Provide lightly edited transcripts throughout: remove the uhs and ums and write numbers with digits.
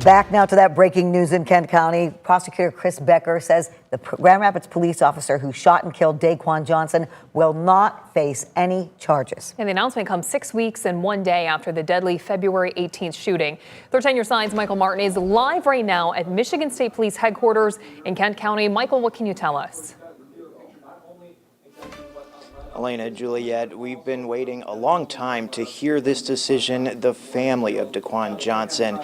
Back now to that breaking news in Kent County. Prosecutor Chris Becker says the Grand Rapids police officer who shot and killed Daquan Johnson will not face any charges. And the announcement comes 6 weeks and 1 day after the deadly February 18th shooting. 13 Your Side's Michael Martin is live right now at Michigan State Police headquarters in Kent County. Michael, what can you tell us? Elena, Juliet, we've been waiting a long time to hear this decision. The family of Daquan Johnson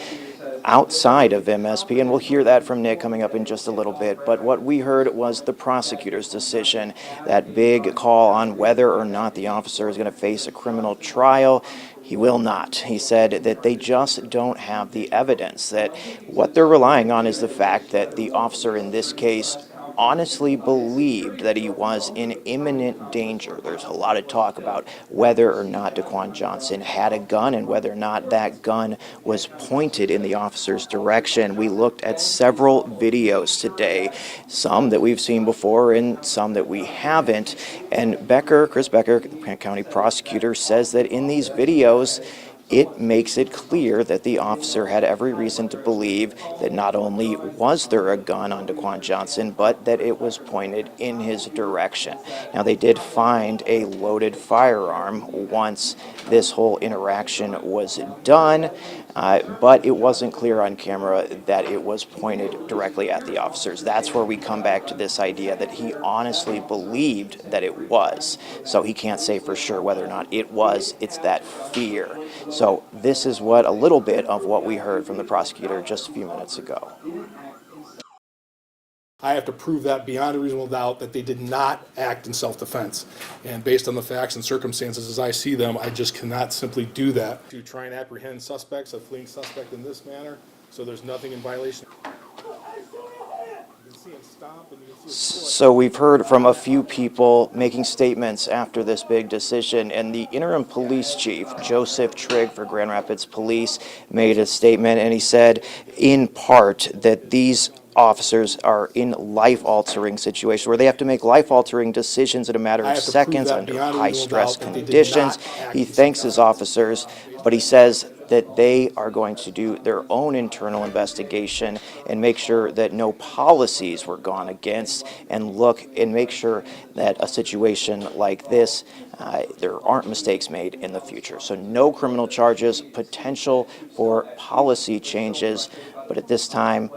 outside of MSP, and we'll hear that from Nick coming up in just a little bit. But what we heard was the prosecutor's decision, that big call on whether or not the officer is going to face a criminal trial. He will not. He said that they just don't have the evidence, that what they're relying on is the fact that the officer in this case honestly believed that he was in imminent danger. There's a lot of talk about whether or not Daquan Johnson had a gun and whether or not that gun was pointed in the officer's direction. We looked at several videos today, some that we've seen before and some that we haven't. And Chris Becker, the Kent County prosecutor, says that in these videos, it makes it clear that the officer had every reason to believe that not only was there a gun on Daquan Johnson, but that it was pointed in his direction. Now, they did find a loaded firearm once this whole interaction was done, but it wasn't clear on camera that it was pointed directly at the officers. That's where we come back to this idea that he honestly believed that it was. So he can't say for sure whether or not it was. It's that fear. So this is a little bit of what we heard from the prosecutor just a few minutes ago. I have to prove that beyond a reasonable doubt that they did not act in self-defense. And based on the facts and circumstances as I see them, I just cannot simply do that. To try and apprehend suspects, a fleeing suspect in this manner, so there's nothing in violation. So we've heard from a few people making statements after this big decision, and the interim police chief, Joseph Trigg for Grand Rapids Police, made a statement, and he said in part that these officers are in life-altering situations where they have to make life-altering decisions in a matter of seconds under high-stress conditions. He thanks his officers, but he says that they are going to do their own internal investigation and make sure that no policies were gone against, and look and make sure that a situation like this, there aren't mistakes made in the future. So no criminal charges, potential for policy changes, but at this time,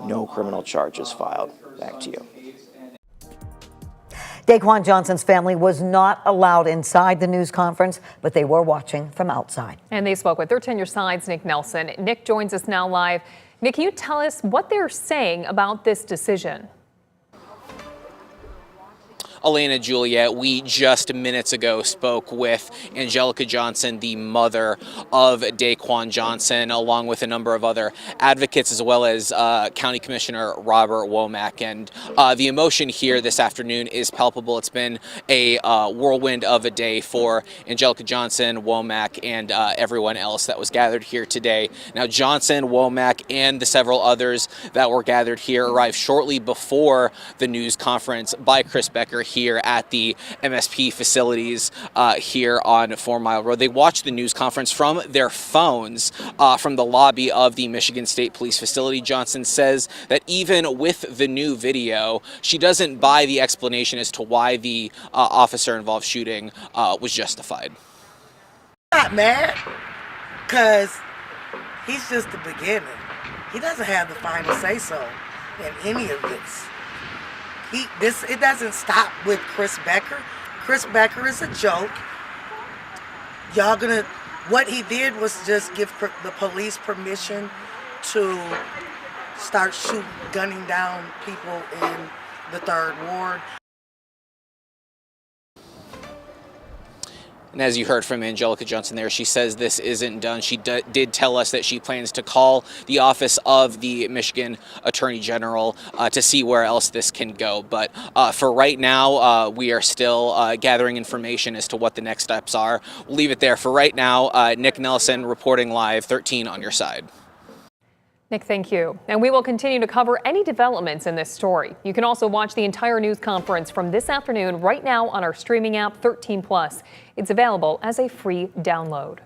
no criminal charges filed. Back to you. Daquan Johnson's family was not allowed inside the news conference, but they were watching from outside. And they spoke with 13 Your Side's Nick Nelson. Nick joins us now live. Nick, can you tell us what they're saying about this decision? Elena, Juliet, we just minutes ago spoke with Angelica Johnson, the mother of Daquan Johnson, along with a number of other advocates, as well as County Commissioner Robert Womack. And the emotion here this afternoon is palpable. It's been a whirlwind of a day for Angelica Johnson, Womack, and everyone else that was gathered here today. Now, Johnson, Womack, and the several others that were gathered here arrived shortly before the news conference by Chris Becker here at the MSP facilities here on 4 Mile Road. They watched the news conference from their phones from the lobby of the Michigan State Police facility. Johnson says that even with the new video, she doesn't buy the explanation as to why the officer-involved shooting was justified. Not mad, because he's just the beginning. He doesn't have the final say-so in any of this. It doesn't stop with Chris Becker. Chris Becker is a joke. What he did was just give the police permission to start gunning down people in the 3rd Ward. And as you heard from Angelica Johnson there, she says this isn't done. She did tell us that she plans to call the office of the Michigan Attorney General to see where else this can go. But for right now, we are still gathering information as to what the next steps are. We'll leave it there for right now. Nick Nelson reporting live, 13 on your side. Nick, thank you. And we will continue to cover any developments in this story. You can also watch the entire news conference from this afternoon right now on our streaming app 13+. It's available as a free download.